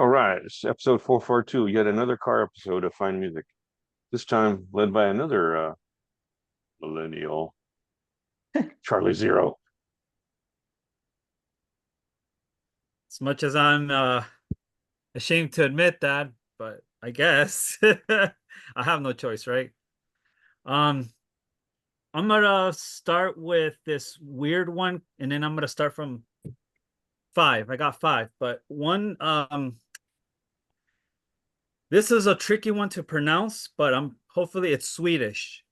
All right, it's episode 442, yet another car episode of Fine Music. This time led by another millennial, Charlie Zero. As much as I'm ashamed to admit that, but I guess I have no choice, right? Um, I'm gonna start with this weird one, and then I'm gonna start from five. I got five, but one, this is a tricky one to pronounce, but I'm hopefully it's Swedish.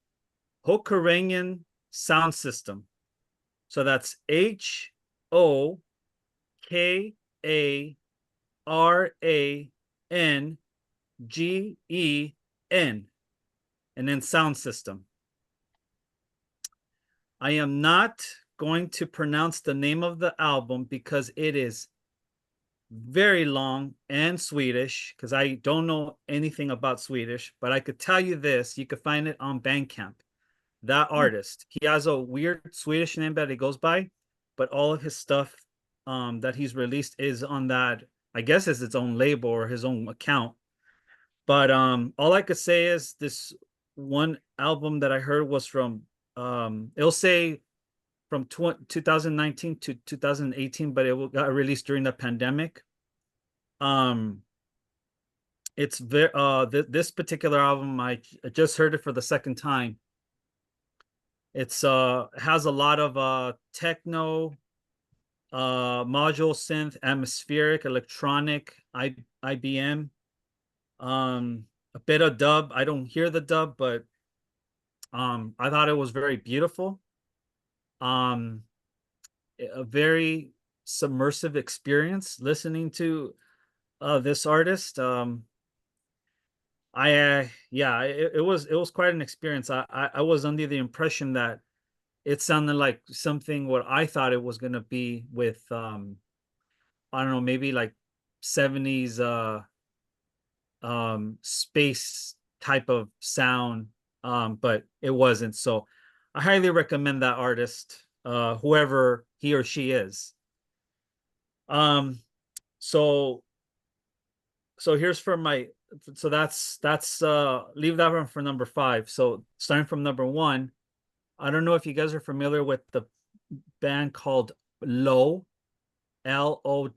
Hokarangen sound system. So that's Hokarangen, and then sound system. I am not going to pronounce the name of the album because it is very long and Swedish, because I don't know anything about Swedish, but I could tell you this, you could find it on Bandcamp. That artist, he has a weird Swedish name that he goes by, but all of his stuff that he's released is on that, I guess is its own label or his own account. But all I could say is this one album that I heard was from it'll say from 2019 to 2018, but it got released during the pandemic. Um, it's very this particular album I just heard it for the second time. It's has a lot of techno, module synth, atmospheric, electronic, IBM, a bit of dub. I don't hear the dub, but I thought it was very beautiful. Um, a very submersive experience listening to this artist. Yeah, it was quite an experience. I was under the impression that it sounded like something what I thought it was gonna be with I don't know, maybe like 70s space type of sound, but it wasn't. So I highly recommend that artist, whoever he or she is. Um, so so here's for my so that's leave that one for number five. So starting from number one, I don't know if you guys are familiar with the band called Low, Low.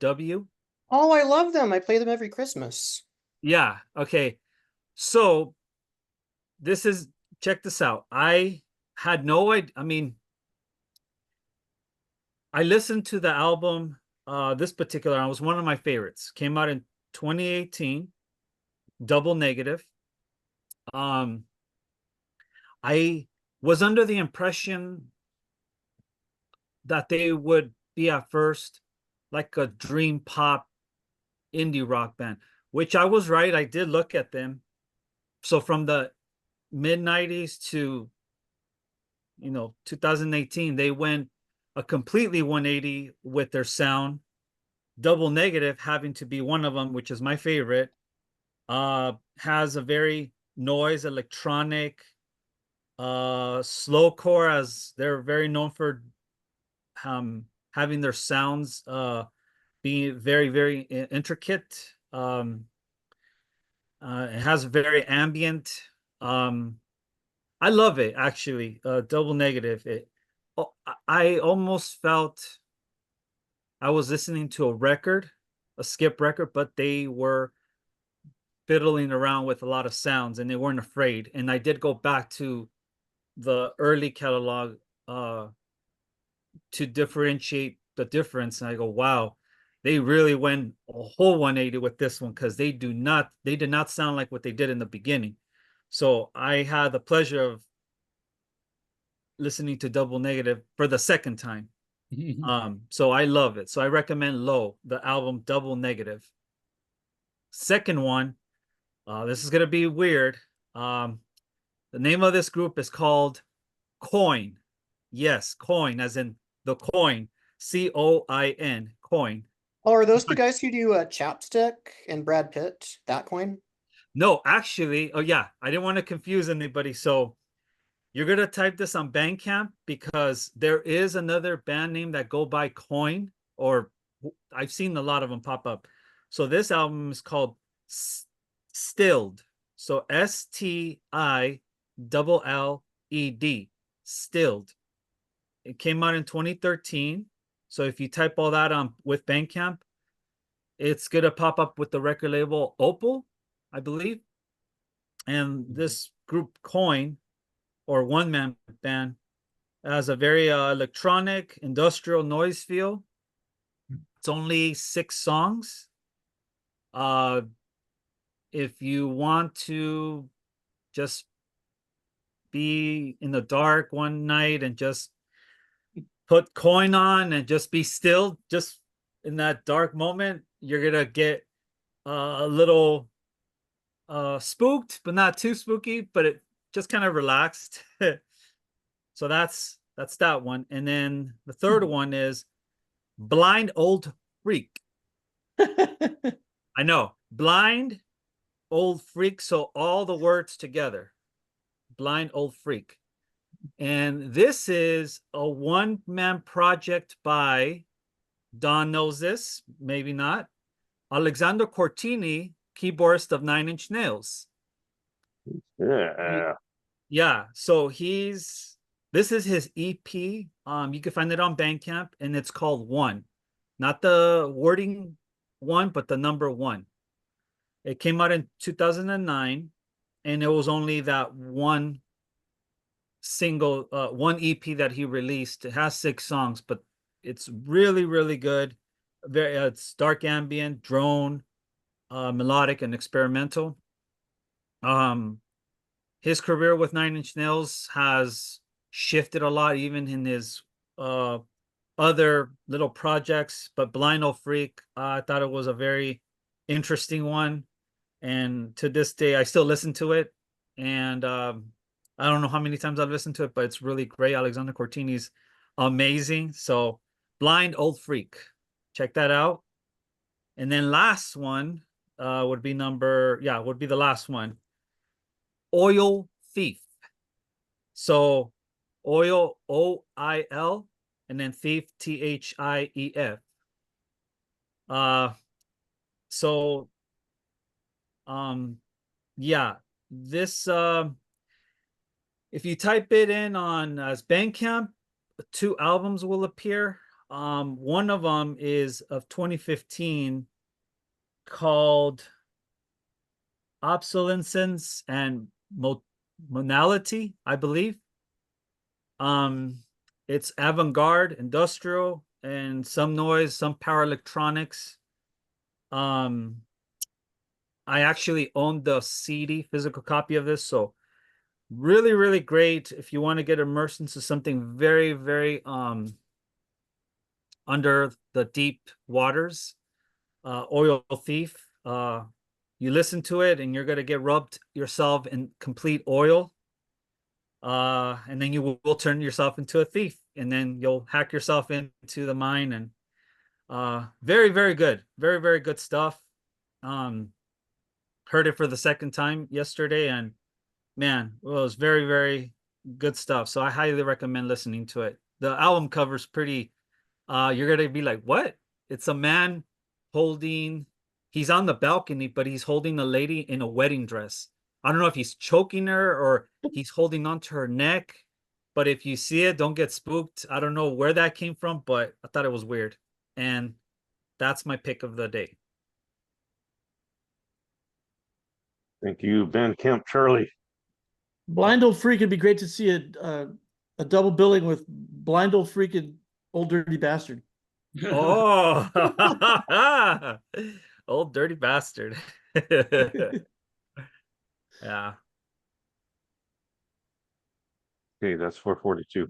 Oh, I love them. I play them every Christmas. Yeah, okay. So this is check this out. I had no idea. I mean, I listened to the album. This particular album was one of my favorites. Came out in 2018. Double Negative. Um, I was under the impression that they would be at first like a dream pop indie rock band, which I was right. I did look at them. So from the mid 90s to 2018, they went a completely 180 with their sound. Double Negative having to be one of them, which is my favorite. Has a very noise electronic, slowcore, as they're very known for having their sounds being very very intricate. It has very ambient. I love it actually. Double Negative. I almost felt I was listening to a record, a skip record, but they were fiddling around with a lot of sounds and they weren't afraid. And I did go back to the early catalog to differentiate the difference. And I go, wow, they really went a whole 180 with this one because they did not sound like what they did in the beginning. So I had the pleasure of listening to Double Negative for the second time. So I love it. So I recommend Low, the album Double Negative. Second one, this is gonna be weird. The name of this group is called Coin. Yes, Coin, as in the coin, Coin, Coin. Oh, are those the guys who do Chapstick and Brad Pitt? That coin? No, actually, oh yeah, I didn't want to confuse anybody. So you're gonna type this on Bandcamp because there is another band name that go by Coin, or I've seen a lot of them pop up. So this album is called Stilled. So STILLED. Stilled. It came out in 2013. So if you type all that on with Bandcamp, it's gonna pop up with the record label Opal, I believe. And this group Coin, or one man band, has a very electronic industrial noise feel. It's only 6 songs. If you want to just be in the dark one night and just put Coin on and just be still, just in that dark moment, you're gonna get a little spooked, but not too spooky, but it just kind of relaxed. So that's that one. And then the third one is Blind Old Freak. I know, Blind Old Freak. So all the words together, Blind Old Freak. And this is a one-man project by, Don knows this, maybe not, Alexander Cortini, keyboardist of Nine Inch Nails. Yeah. Yeah, so this is his EP. You can find it on Bandcamp, and it's called One. Not the wording one, but the number one. It came out in 2009, and it was only that one single, one EP that he released. It has 6 songs, but it's really, really good. It's dark ambient, drone, melodic, and experimental. His career with Nine Inch Nails has shifted a lot, even in his other little projects. But Blind Old Freak, I thought it was a very interesting one, and to this day, I still listen to it. And I don't know how many times I've listened to it, but it's really great. Alexander Cortini's amazing. So Blind Old Freak, check that out. And then last one would be the last one. Oil Thief. So Oil, OIL, and then Thief, THIEF. Yeah, this if you type it in on as Bandcamp, 2 albums will appear. One of them is of 2015 called Obsolescence and Monality, I believe. It's avant-garde, industrial, and some noise, some power electronics. I actually own the CD, physical copy of this, so really, really great if you want to get immersed into something very, very under the deep waters. Oil Thief. You listen to it and you're gonna get rubbed yourself in complete oil. And then you will turn yourself into a thief, and then you'll hack yourself into the mine. And very, very good, very, very good stuff. Heard it for the second time yesterday, and man, it was very, very good stuff. So I highly recommend listening to it. The album cover's pretty, you're gonna be like, what? It's a man he's on the balcony, but he's holding a lady in a wedding dress. I don't know if he's choking her or he's holding onto her neck, but if you see it, don't get spooked. I don't know where that came from, but I thought it was weird. And that's my pick of the day. Thank you, Bandcamp Charlie. Blind Old Freak, it'd be great to see a double billing with Blind Old Freak and Old Dirty Bastard. Oh, Old Dirty Bastard. Yeah. Okay, that's 442.